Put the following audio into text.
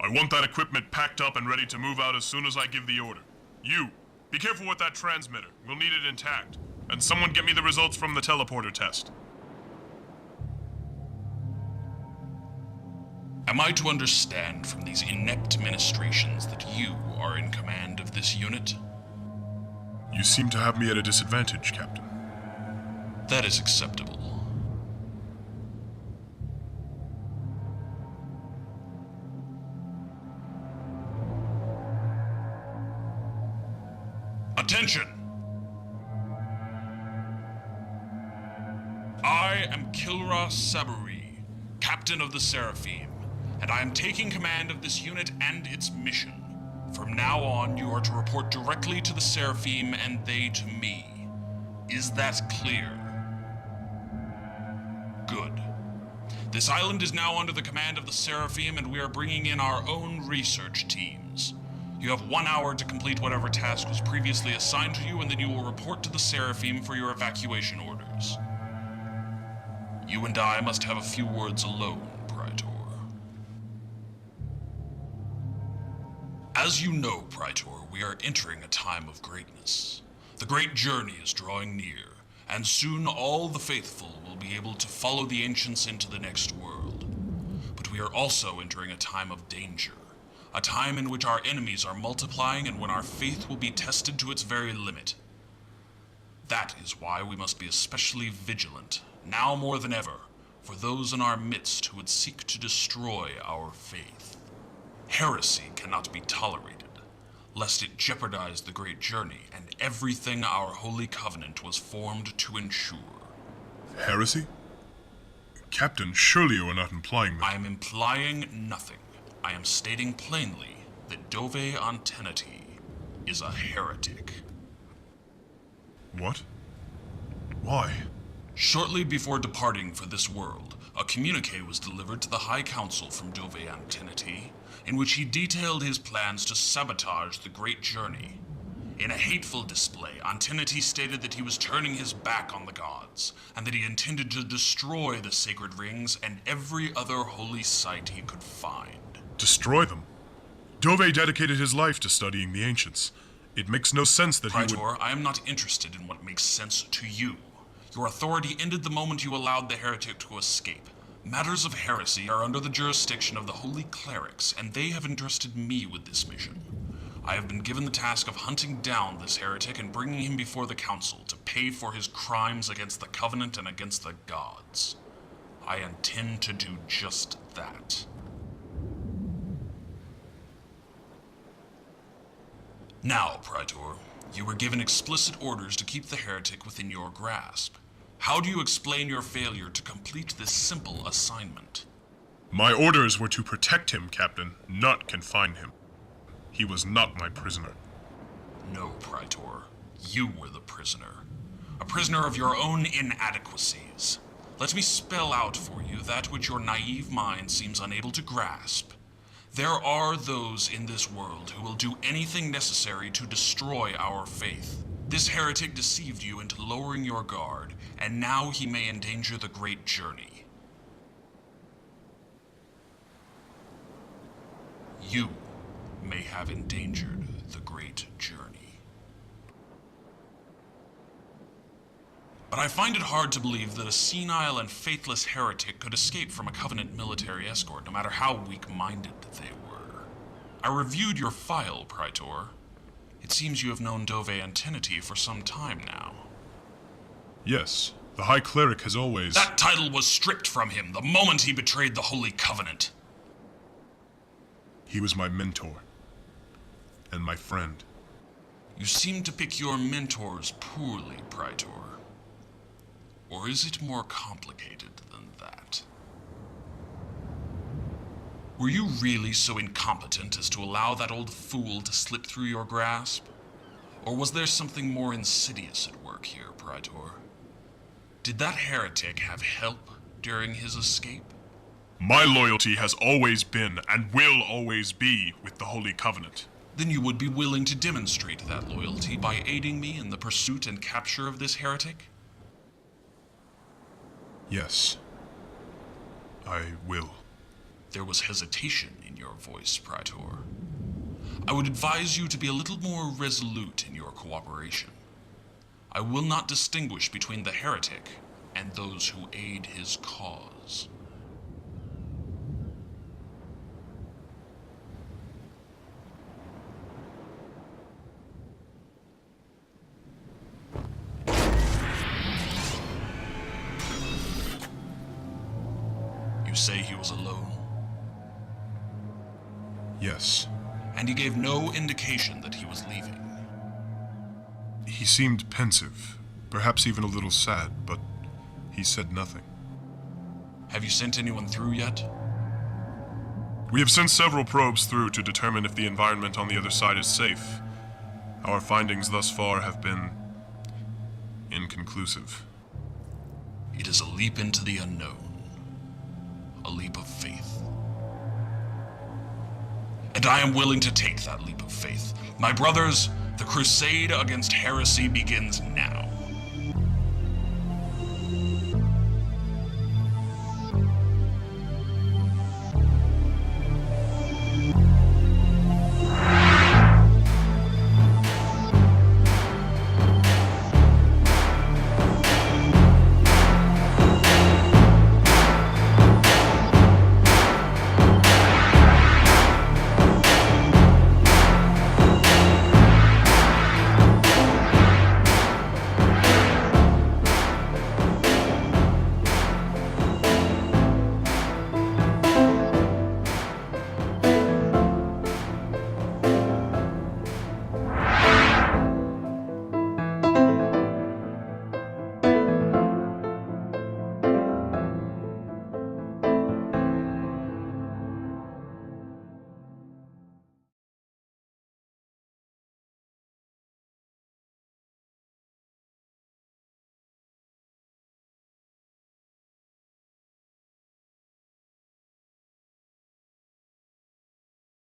I want that equipment packed up and ready to move out as soon as I give the order. You, be careful with that transmitter. We'll need it intact. And someone get me the results from the teleporter test. Am I to understand from these inept ministrations that you are in command of this unit? You seem to have me at a disadvantage, Captain. That is acceptable. Attention! I am Kilra Saburi, Captain of the Seraphim, and I am taking command of this unit and its mission. From now on, you are to report directly to the Seraphim and they to me. Is that clear? Good. This island is now under the command of the Seraphim, and we are bringing in our own research teams. You have 1 hour to complete whatever task was previously assigned to you, and then you will report to the Seraphim for your evacuation orders. You and I must have a few words alone, Praetor. As you know, Praetor, we are entering a time of greatness. The great journey is drawing near, and soon all the faithful will be able to follow the ancients into the next world. But we are also entering a time of danger, a time in which our enemies are multiplying and when our faith will be tested to its very limit. That is why we must be especially vigilant, now more than ever, for those in our midst who would seek to destroy our faith. Heresy cannot be tolerated, lest it jeopardize the great journey and everything our holy covenant was formed to ensure. Heresy? Captain, surely you are not implying that— I am implying nothing. I am stating plainly that Dove Antenati is a heretic. What? Why? Shortly before departing for this world, a communique was delivered to the High Council from Dove Antenati, in which he detailed his plans to sabotage the Great Journey. In a hateful display, Antenati stated that he was turning his back on the gods, and that he intended to destroy the sacred rings and every other holy site he could find. Destroy them? Dove dedicated his life to studying the ancients. It makes no sense that Praetor, he would— I am not interested in what makes sense to you. Your authority ended the moment you allowed the heretic to escape. Matters of heresy are under the jurisdiction of the holy clerics, and they have entrusted me with this mission. I have been given the task of hunting down this heretic and bringing him before the council to pay for his crimes against the covenant and against the gods. I intend to do just that. Now, Praetor, you were given explicit orders to keep the heretic within your grasp. How do you explain your failure to complete this simple assignment? My orders were to protect him, Captain, not confine him. He was not my prisoner. No, Praetor. You were the prisoner. A prisoner of your own inadequacies. Let me spell out for you that which your naive mind seems unable to grasp. There are those in this world who will do anything necessary to destroy our faith. This heretic deceived you into lowering your guard, and now he may endanger the great journey. You may have endangered the great journey. But I find it hard to believe that a senile and faithless heretic could escape from a Covenant military escort, no matter how weak-minded they were. I reviewed your file, Praetor. It seems you have known Dove Antenati for some time now. Yes, the High Cleric has always— That title was stripped from him the moment he betrayed the Holy Covenant. He was my mentor. And my friend. You seem to pick your mentors poorly, Praetor. Or is it more complicated than that? Were you really so incompetent as to allow that old fool to slip through your grasp? Or was there something more insidious at work here, Praetor? Did that heretic have help during his escape? My loyalty has always been and will always be with the Holy Covenant. Then you would be willing to demonstrate that loyalty by aiding me in the pursuit and capture of this heretic? Yes. I will. There was hesitation in your voice, Praetor. I would advise you to be a little more resolute in your cooperation. I will not distinguish between the heretic and those who aid his cause. You say he was alone? Yes. And he gave no indication that he was leaving. He seemed pensive, perhaps even a little sad, but he said nothing. Have you sent anyone through yet? We have sent several probes through to determine if the environment on the other side is safe. Our findings thus far have been inconclusive. It is a leap into the unknown. A leap of faith. And I am willing to take that leap of faith. My brothers, the crusade against heresy begins now.